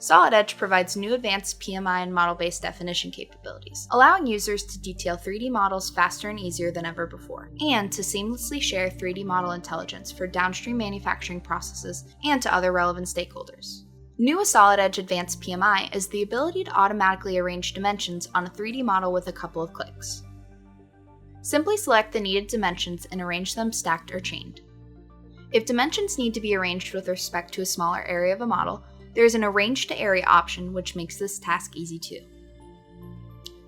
Solid Edge provides new advanced PMI and model-based definition capabilities, allowing users to detail 3D models faster and easier than ever before, and to seamlessly share 3D model intelligence for downstream manufacturing processes and to other relevant stakeholders. New with Solid Edge Advanced PMI is the ability to automatically arrange dimensions on a 3D model with a couple of clicks. Simply select the needed dimensions and arrange them stacked or chained. If dimensions need to be arranged with respect to a smaller area of a model, there is an Arrange to Area option which makes this task easy too.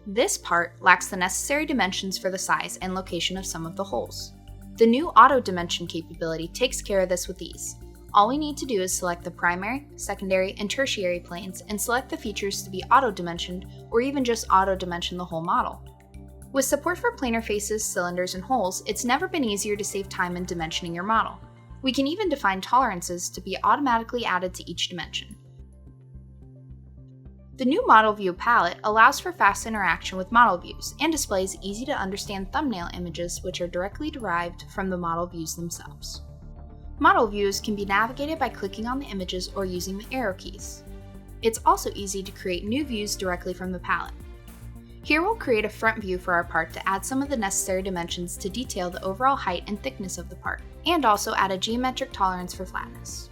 This part lacks the necessary dimensions for the size and location of some of the holes. The new Auto Dimension capability takes care of this with ease. All we need to do is select the primary, secondary, and tertiary planes and select the features to be auto-dimensioned or even just auto-dimension the whole model. With support for planar faces, cylinders, and holes, it's never been easier to save time in dimensioning your model. We can even define tolerances to be automatically added to each dimension. The new Model View palette allows for fast interaction with model views and displays easy-to-understand thumbnail images which are directly derived from the model views themselves. Model views can be navigated by clicking on the images or using the arrow keys. It's also easy to create new views directly from the palette. Here we'll create a front view for our part to add some of the necessary dimensions to detail the overall height and thickness of the part, and also add a geometric tolerance for flatness.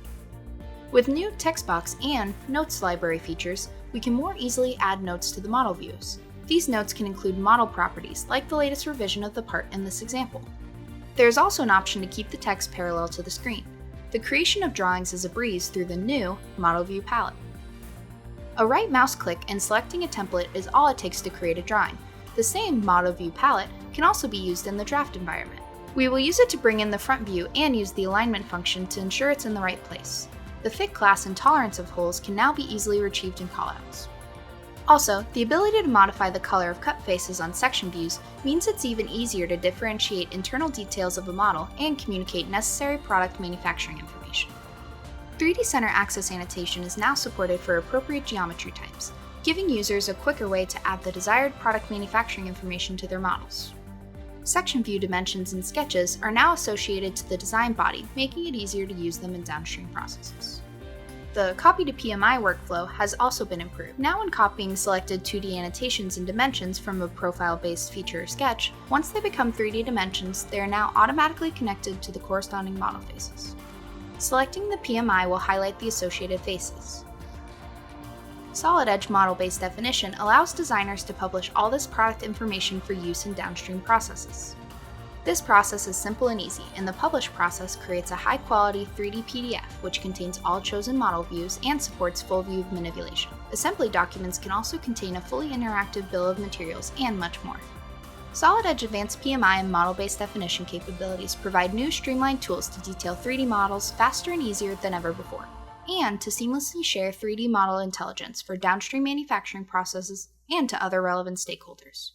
With new text box and notes library features, we can more easily add notes to the model views. These notes can include model properties, like the latest revision of the part in this example. There is also an option to keep the text parallel to the screen. The creation of drawings is a breeze through the new Model View palette. A right mouse click and selecting a template is all it takes to create a drawing. The same Model View palette can also be used in the draft environment. We will use it to bring in the front view and use the alignment function to ensure it's in the right place. The fit class and tolerance of holes can now be easily retrieved in callouts. Also, the ability to modify the color of cut faces on section views means it's even easier to differentiate internal details of a model and communicate necessary product manufacturing information. 3D Center Access annotation is now supported for appropriate geometry types, giving users a quicker way to add the desired product manufacturing information to their models. Section view dimensions and sketches are now associated to the design body, making it easier to use them in downstream processes. The Copy to PMI workflow has also been improved. Now when copying selected 2D annotations and dimensions from a profile-based feature or sketch, once they become 3D dimensions, they are now automatically connected to the corresponding model faces. Selecting the PMI will highlight the associated faces. Solid Edge model-based definition allows designers to publish all this product information for use in downstream processes. This process is simple and easy, and the publish process creates a high-quality 3D PDF which contains all chosen model views and supports full view manipulation. Assembly documents can also contain a fully interactive bill of materials and much more. Solid Edge Advanced PMI and model-based definition capabilities provide new streamlined tools to detail 3D models faster and easier than ever before, and to seamlessly share 3D model intelligence for downstream manufacturing processes and to other relevant stakeholders.